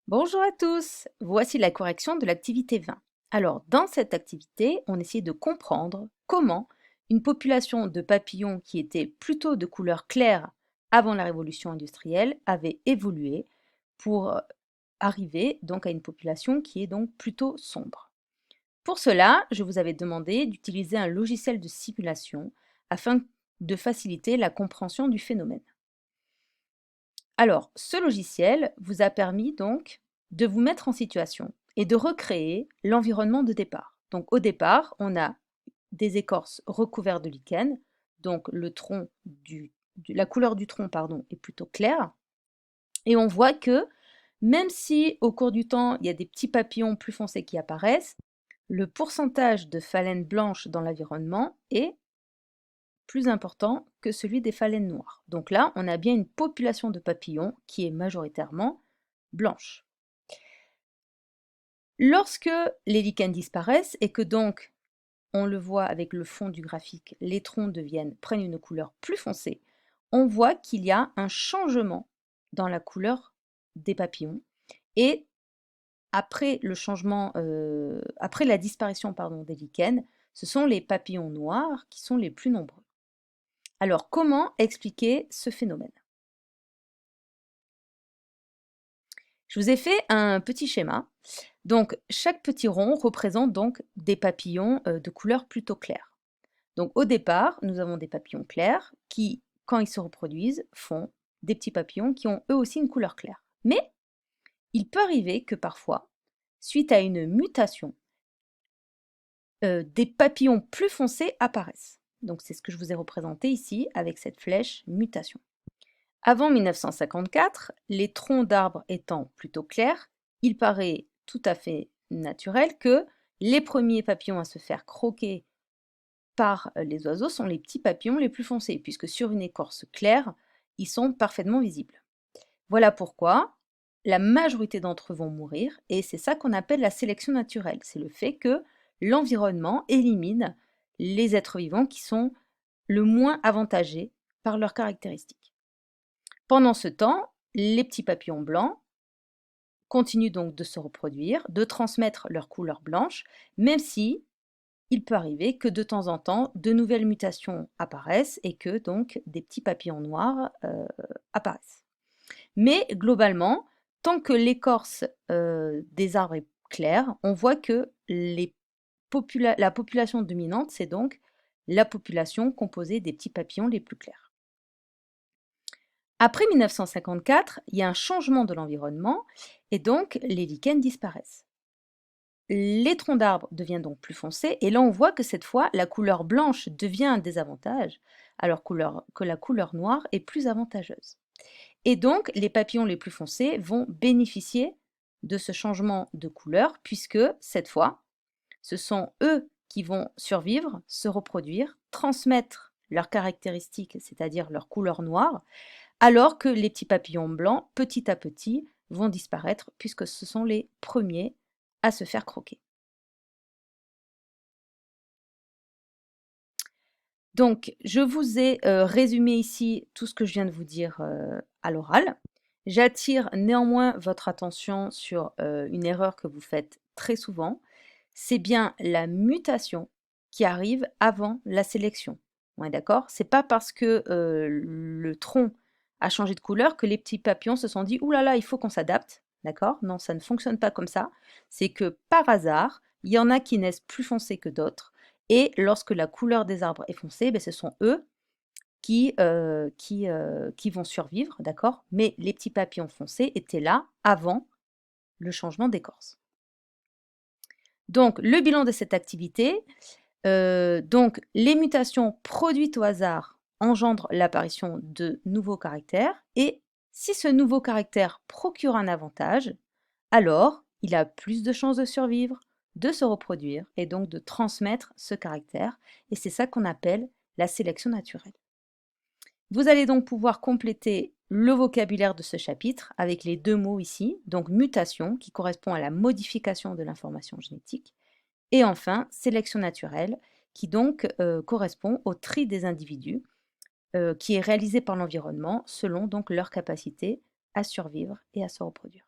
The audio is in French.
Bonjour à tous, voici la correction de l'activité 20. Alors, dans cette activité, on essayait de comprendre comment une population de papillons qui était plutôt de couleur claire avant la révolution industrielle avait évolué pour arriver donc à une population qui est donc plutôt sombre. Pour cela, je vous avais demandé d'utiliser un logiciel de simulation afin de faciliter la compréhension du phénomène. Alors, ce logiciel vous a permis donc de vous mettre en situation et de recréer l'environnement de départ. Donc au départ, on a des écorces recouvertes de lichen, donc la couleur du tronc pardon, est plutôt claire. Et on voit que même si au cours du temps, il y a des petits papillons plus foncés qui apparaissent, le pourcentage de phalènes blanches dans l'environnement est plus important que celui des phalènes noires. Donc là, on a bien une population de papillons qui est majoritairement blanche. Lorsque les lichens disparaissent et que donc, on le voit avec le fond du graphique, les troncs prennent une couleur plus foncée, on voit qu'il y a un changement dans la couleur des papillons. Et après après la disparition des lichens, ce sont les papillons noirs qui sont les plus nombreux. Alors, comment expliquer ce phénomène? Je vous ai fait un petit schéma. Donc, chaque petit rond représente donc des papillons de couleur plutôt claire. Donc, au départ, nous avons des papillons clairs qui, quand ils se reproduisent, font des petits papillons qui ont eux aussi une couleur claire. Mais il peut arriver que parfois, suite à une mutation, des papillons plus foncés apparaissent. Donc, c'est ce que je vous ai représenté ici avec cette flèche mutation. Avant 1954, les troncs d'arbres étant plutôt clairs, il paraît tout à fait naturel que les premiers papillons à se faire croquer par les oiseaux sont les petits papillons les plus foncés, puisque sur une écorce claire, ils sont parfaitement visibles. Voilà pourquoi la majorité d'entre eux vont mourir, et c'est ça qu'on appelle la sélection naturelle. C'est le fait que l'environnement élimine les êtres vivants qui sont le moins avantagés par leurs caractéristiques. Pendant ce temps, les petits papillons blancs continuent donc de se reproduire, de transmettre leur couleur blanche, même si il peut arriver que de temps en temps, de nouvelles mutations apparaissent et que donc des petits papillons noirs apparaissent. Mais globalement, tant que l'écorce des arbres est claire, on voit que la population dominante, c'est donc la population composée des petits papillons les plus clairs. Après 1954, il y a un changement de l'environnement et donc les lichens disparaissent. Les troncs d'arbres deviennent donc plus foncés et là on voit que cette fois la couleur blanche devient un désavantage alors que la couleur noire est plus avantageuse. Et donc les papillons les plus foncés vont bénéficier de ce changement de couleur puisque cette fois ce sont eux qui vont survivre, se reproduire, transmettre leurs caractéristiques, c'est-à-dire leur couleur noire, alors que les petits papillons blancs, petit à petit, vont disparaître puisque ce sont les premiers à se faire croquer. Donc, je vous ai résumé ici tout ce que je viens de vous dire à l'oral. J'attire néanmoins votre attention sur une erreur que vous faites très souvent. C'est bien la mutation qui arrive avant la sélection. On est d'accord? C'est pas parce que le tronc a changé de couleur que les petits papillons se sont dit: «Ouh là là, il faut qu'on s'adapte». D'accord? Non, ça ne fonctionne pas comme ça. C'est que par hasard, il y en a qui naissent plus foncés que d'autres. Et lorsque la couleur des arbres est foncée, ben, ce sont eux qui vont survivre, d'accord? Mais les petits papillons foncés étaient là avant le changement d'écorce. Donc, le bilan de cette activité, donc les mutations produites au hasard engendrent l'apparition de nouveaux caractères et si ce nouveau caractère procure un avantage, alors il a plus de chances de survivre, de se reproduire et donc de transmettre ce caractère et c'est ça qu'on appelle la sélection naturelle. Vous allez donc pouvoir compléter le vocabulaire de ce chapitre avec les deux mots ici, donc mutation qui correspond à la modification de l'information génétique et enfin, sélection naturelle, qui donc correspond au tri des individus, qui est réalisé par l'environnement selon donc leur capacité à survivre et à se reproduire.